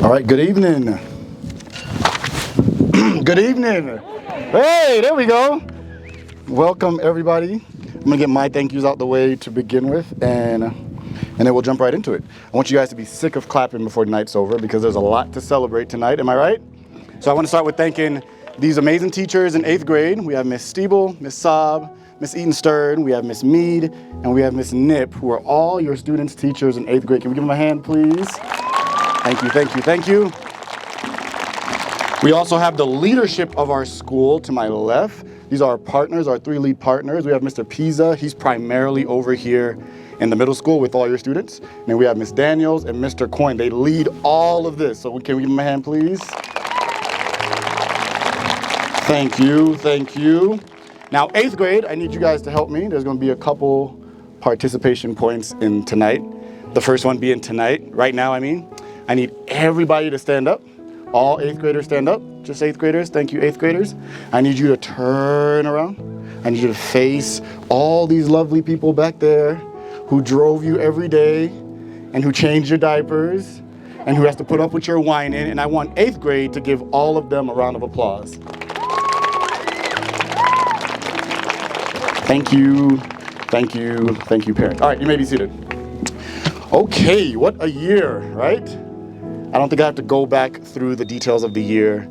All right, good evening. Good evening. Hey, there we go. Welcome, everybody. I'm gonna get my thank yous out the way to begin with, and then we'll jump right into it. I want you guys to be sick of clapping before tonight's over because there's a lot to celebrate tonight, am I right? So I want to start with thanking these amazing teachers in 8th grade. We have Miss Stiebel, Miss Saab, Miss Eaton Stern, we have Miss Mead, and we have Miss Nip, who are all your students, teachers in 8th grade. Can we give them a hand, please? Thank you, thank you, thank you. We also have the leadership of our school to my left. These are our partners, our 3 lead partners. We have Mr. Pisa. He's primarily over here in the middle school with all your students. And then we have Miss Daniels and Mr. Coyne. They lead all of this. So can we give them a hand, please? Thank you, thank you. Now, 8th grade, I need you guys to help me. There's going to be a couple participation points in tonight. The first one being tonight, right now, I need everybody to stand up. All 8th graders stand up. Just 8th graders. Thank you, 8th graders. I need you to turn around. I need you to face all these lovely people back there who drove you every day and who changed your diapers and who has to put up with your whining. And I want 8th grade to give all of them a round of applause. Thank you, thank you, thank you, parents. All right, you may be seated. Okay, what a year, right? I don't think I have to go back through the details of the year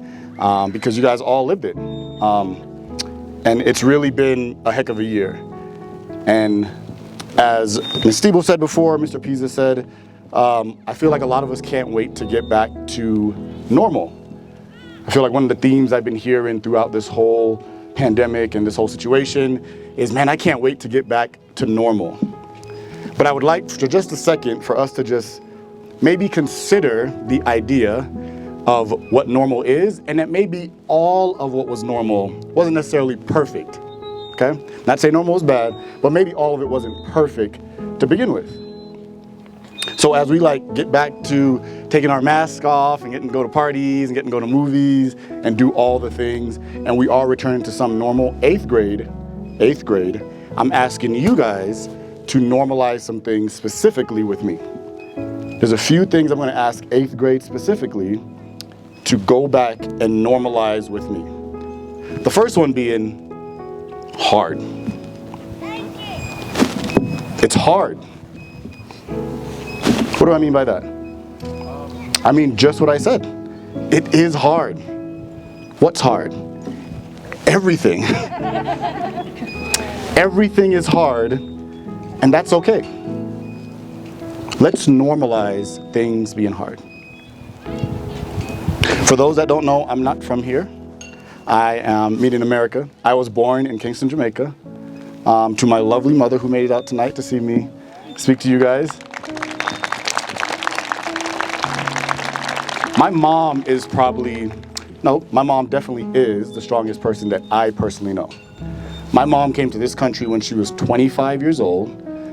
because you guys all lived it. And it's really been a heck of a year. And as Ms. Stiebel said before, Mr. Pisa said, I feel like a lot of us can't wait to get back to normal. I feel like one of the themes I've been hearing throughout this whole pandemic and this whole situation is, man, I can't wait to get back to normal. But I would like for just a second for us to just maybe consider the idea of what normal is, and that maybe all of what was normal wasn't necessarily perfect, okay? Not saying normal was bad, but maybe all of it wasn't perfect to begin with. So as we get back to taking our masks off and getting to go to parties and getting to go to movies and do all the things, and we are returning to some normal, 8th grade, I'm asking you guys to normalize some things specifically with me. There's a few things I'm going to ask 8th grade specifically to go back and normalize with me. The first one being hard. It's hard. What do I mean by that? I mean just what I said. It is hard. What's hard? Everything. Everything is hard, and that's okay. Let's normalize things being hard. For those that don't know, I'm not from here. I am made in America. I was born in Kingston, Jamaica. To my lovely mother who made it out tonight to see me speak to you guys. My mom definitely is the strongest person that I personally know. My mom came to this country when she was 25 years old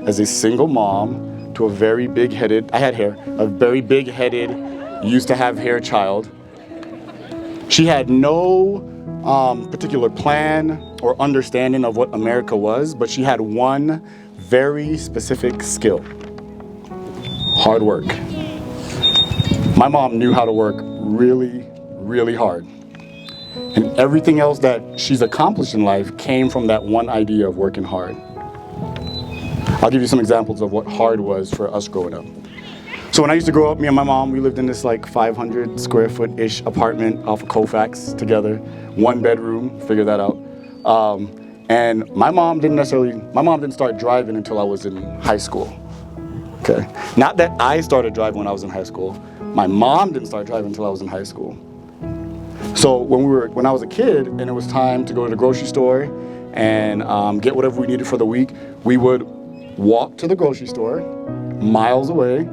as a single mom to a very big-headed, a very big-headed, used to have hair child. She had no particular plan or understanding of what America was, but she had one very specific skill: hard work. My mom knew how to work really, really hard. And everything else that she's accomplished in life came from that one idea of working hard. I'll give you some examples of what hard was for us growing up. So when I used to grow up, me and my mom, we lived in this 500 square foot-ish apartment off of Colfax together, 1 bedroom, figure that out. And my mom didn't start driving until I was in high school. Okay. Not that I started driving when I was in high school. My mom didn't start driving until I was in high school. So when I was a kid and it was time to go to the grocery store and get whatever we needed for the week, we would walk to the grocery store, miles away.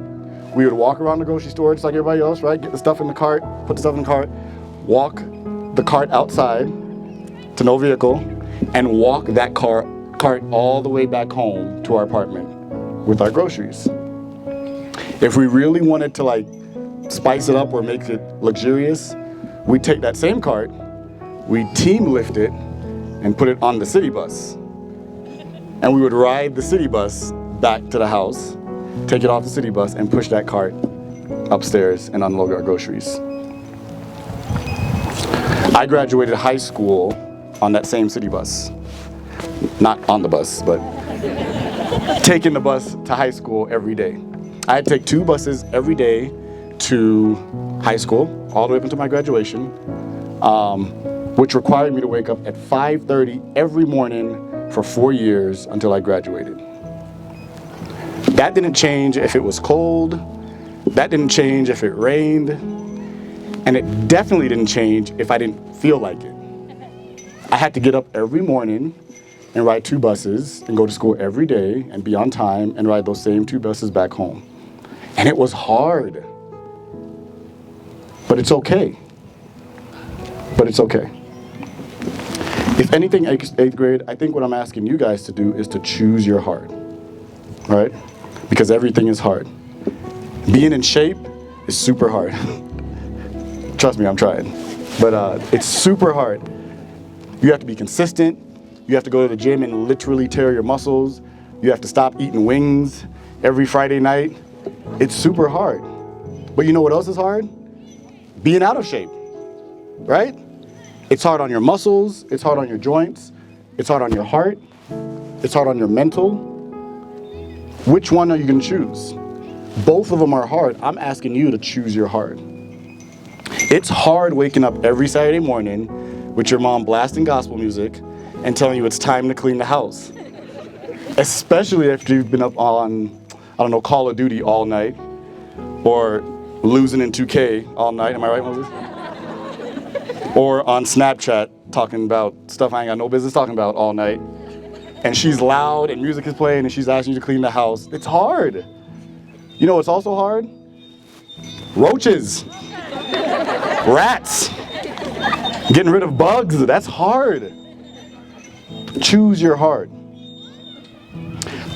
We would walk around the grocery store just like everybody else, right? Get the stuff in the cart, put the stuff in the cart, walk the cart outside to no vehicle, and walk that cart all the way back home to our apartment with our groceries. If we really wanted to spice it up or make it luxurious, we'd take that same cart, we'd team lift it, and put it on the city bus. And we would ride the city bus back to the house, take it off the city bus, and push that cart upstairs and unload our groceries. I graduated high school on that same city bus. Not on the bus, but taking the bus to high school every day. I had to take 2 buses every day to high school, all the way up until my graduation, which required me to wake up at 5:30 every morning for 4 years until I graduated. That didn't change if it was cold, that didn't change if it rained, and it definitely didn't change if I didn't feel like it. I had to get up every morning and ride 2 buses and go to school every day and be on time and ride those same 2 buses back home. And it was hard. But it's okay. But it's okay. If anything, 8th grade, I think what I'm asking you guys to do is to choose your heart. Right? Because everything is hard. Being in shape is super hard. Trust me, I'm trying. But it's super hard. You have to be consistent. You have to go to the gym and literally tear your muscles. You have to stop eating wings every Friday night. It's super hard. But you know what else is hard? Being out of shape, right? It's hard on your muscles. It's hard on your joints. It's hard on your heart. It's hard on your mental. Which one are you going to choose? Both of them are hard. I'm asking you to choose your heart. It's hard waking up every Saturday morning with your mom blasting gospel music and telling you it's time to clean the house. Especially after you've been up on, I don't know, Call of Duty all night, or losing in 2K all night, am I right, Moses? Or on Snapchat talking about stuff I ain't got no business talking about all night. And she's loud and music is playing and she's asking you to clean the house. It's hard. You know what's also hard? Roaches. Rats. Getting rid of bugs, that's hard. Choose your heart.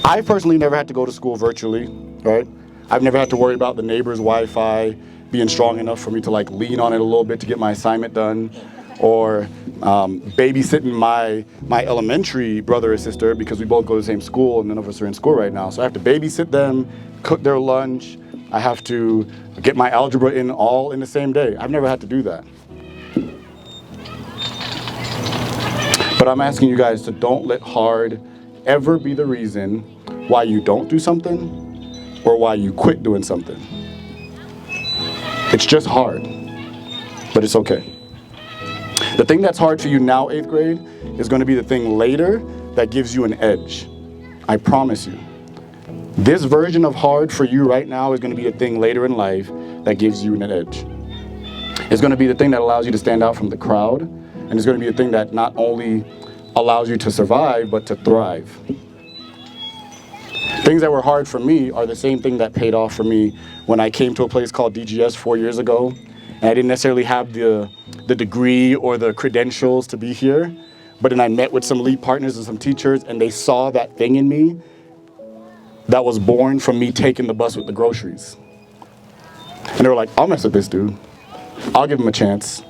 I personally never had to go to school virtually, right? I've never had to worry about the neighbor's Wi-Fi being strong enough for me to like lean on it a little bit to get my assignment done, or babysitting my elementary brother or sister, because we both go to the same school and none of us are in school right now. So I have to babysit them, cook their lunch. I have to get my algebra in all in the same day. I've never had to do that. But I'm asking you guys to don't let hard ever be the reason why you don't do something or why you quit doing something. It's just hard, but it's okay. The thing that's hard for you now, 8th grade, is going to be the thing later that gives you an edge. I promise you. This version of hard for you right now is going to be a thing later in life that gives you an edge. It's going to be the thing that allows you to stand out from the crowd, and it's going to be a thing that not only allows you to survive, but to thrive. Things that were hard for me are the same thing that paid off for me when I came to a place called DGS 4 years ago, and I didn't necessarily have the degree or the credentials to be here, but then I met with some lead partners and some teachers, and they saw that thing in me that was born from me taking the bus with the groceries. And they were like, I'll mess with this dude. I'll give him a chance.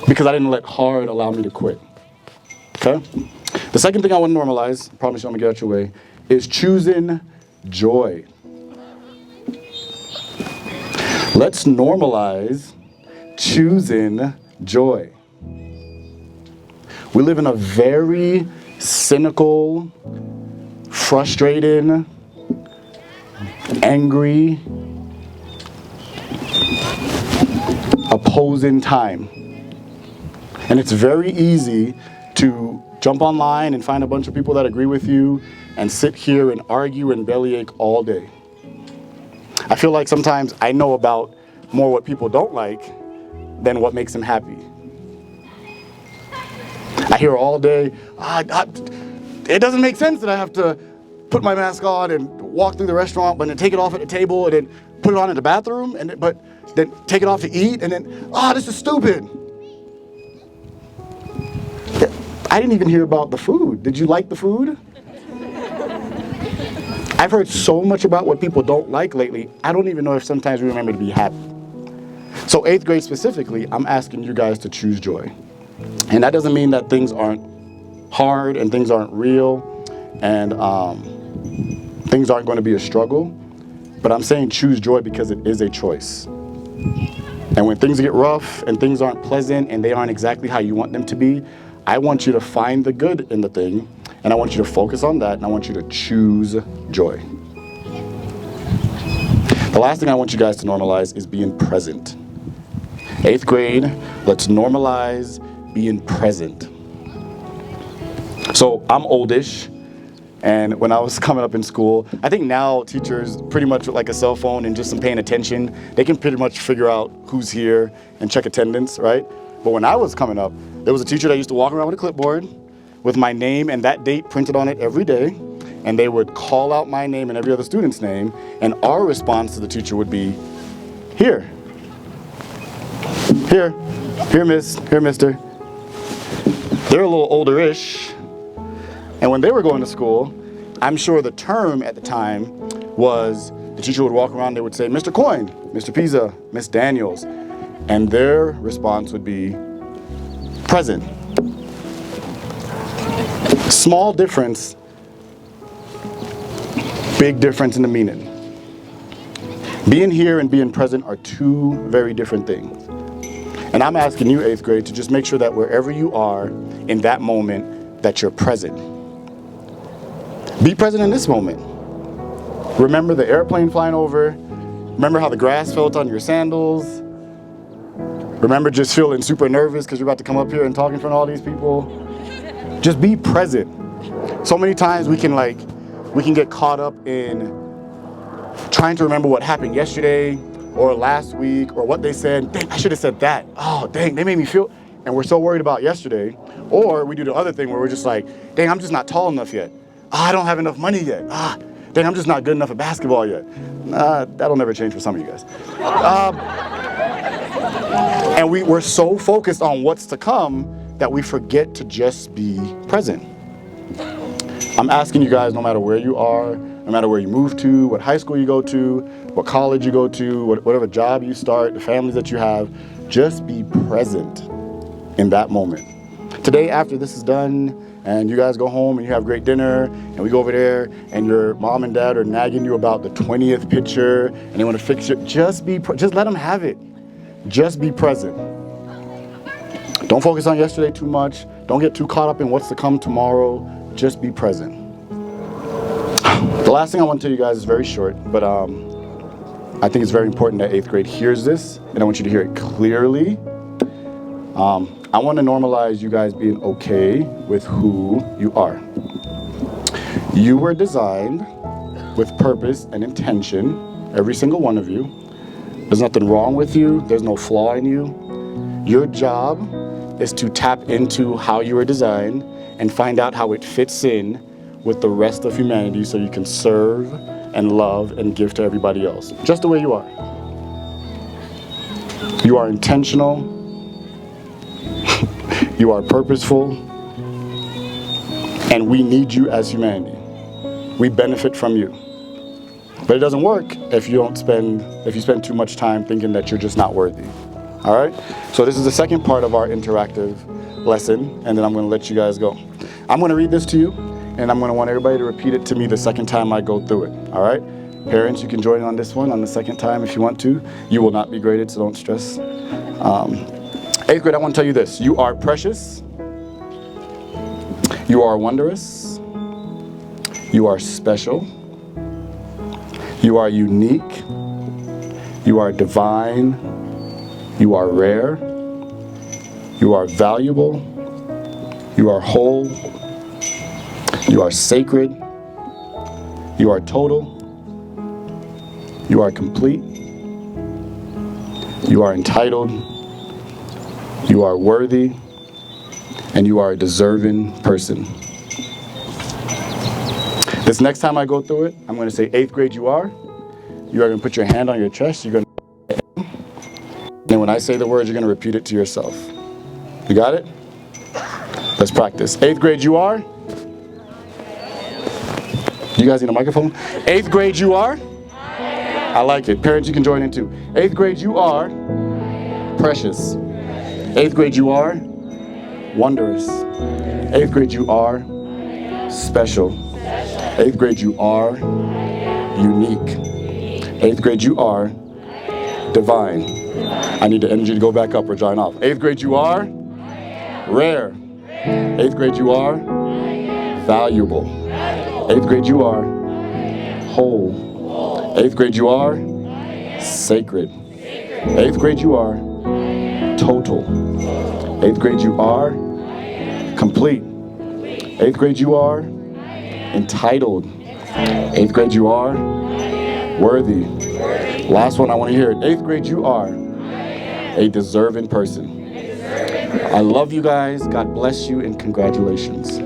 Because I didn't let hard allow me to quit. Okay? The second thing I want to normalize, I promise you I'm going to get out your way, is choosing joy. Let's normalize choosing joy. We live in a very cynical, frustrated, angry, opposing time. And it's very easy to jump online and find a bunch of people that agree with you and sit here and argue and bellyache all day. I feel like sometimes I know about more what people don't like than what makes them happy. I hear all day, it doesn't make sense that I have to put my mask on and walk through the restaurant, but then take it off at the table and then put it on in the bathroom, but then take it off to eat, and then, this is stupid. I didn't even hear about the food. Did you like the food? I've heard so much about what people don't like lately, I don't even know if sometimes we remember to be happy. So 8th grade specifically, I'm asking you guys to choose joy. And that doesn't mean that things aren't hard and things aren't real and things aren't going to be a struggle. But I'm saying choose joy because it is a choice. And when things get rough and things aren't pleasant and they aren't exactly how you want them to be, I want you to find the good in the thing, and I want you to focus on that, and I want you to choose joy. The last thing I want you guys to normalize is being present. 8th grade, let's normalize being present. So I'm oldish, and when I was coming up in school, I think now teachers pretty much with like a cell phone and just some paying attention, they can pretty much figure out who's here and check attendance, right? But when I was coming up, there was a teacher that used to walk around with a clipboard with my name and that date printed on it every day, and they would call out my name and every other student's name, and our response to the teacher would be, here, miss, here, mister. They're a little older-ish, and when they were going to school, I'm sure the term at the time was the teacher would walk around, they would say, Mr. Coyne, Mr. Pisa, Miss Daniels, and their response would be present. Small difference, big difference in the meaning. Being here and being present are two very different things. And I'm asking you, 8th grade, to just make sure that wherever you are in that moment, that you're present. Be present in this moment. Remember the airplane flying over. Remember how the grass felt on your sandals. Remember just feeling super nervous because you're about to come up here and talk in front of all these people. Just be present. So many times we can get caught up in trying to remember what happened yesterday or last week or what they said. Dang, I should have said that. Oh, dang, they made me feel. And we're so worried about yesterday. Or we do the other thing where we're just like, dang, I'm just not tall enough yet. I don't have enough money yet. Dang, I'm just not good enough at basketball yet. That'll never change for some of you guys. And we're so focused on what's to come that we forget to just be present. I'm asking you guys, no matter where you are, no matter where you move to, what high school you go to, what college you go to, whatever job you start, the families that you have, just be present in that moment. Today, after this is done, and you guys go home and you have great dinner, and we go over there, and your mom and dad are nagging you about the 20th picture, and they want to fix it, just let them have it. Just be present. Don't focus on yesterday too much. Don't get too caught up in what's to come tomorrow. Just be present. The last thing I want to tell you guys is very short, but I think it's very important that 8th grade hears this, and I want you to hear it clearly. I want to normalize you guys being okay with who you are. You were designed with purpose and intention, every single one of you. There's nothing wrong with you. There's no flaw in you. Your job is to tap into how you were designed and find out how it fits in with the rest of humanity so you can serve and love and give to everybody else, just the way you are. You are intentional. You are purposeful. And we need you as humanity. We benefit from you. But it doesn't work if you spend too much time thinking that you're just not worthy. All right? So this is the second part of our interactive lesson, and then I'm going to let you guys go. I'm going to read this to you, and I'm going to want everybody to repeat it to me the second time I go through it. All right? Parents, you can join on this one on the second time if you want to. You will not be graded, so don't stress. 8th grade, I want to tell you this. You are precious. You are wondrous. You are special. You are unique. You are divine. You are rare. You are valuable. You are whole. You are sacred. You are total. You are complete. You are entitled. You are worthy. And you are a deserving person. This next time I go through it, I'm going to say 8th grade you are. You are going to put your hand on your chest. You're going to, and when I say the words, you're going to repeat it to yourself. You got it? Let's practice. 8th grade you are. You guys need a microphone? 8th grade you are. I like it. Parents, you can join in too. 8th grade you are precious. 8th grade you are wondrous. 8th grade you are special. 8th grade you are unique. 8th grade, you are divine. I need the energy to go back up or drying off. 8th grade, you are rare. 8th grade, you are valuable. 8th grade, you are whole. 8th grade, you are sacred. 8th grade, you are total. 8th grade, you are complete. 8th grade, you are entitled. 8th grade, you are worthy. Last one, I want to hear it. 8th grade, you are a deserving person. I love you guys. God bless you and congratulations.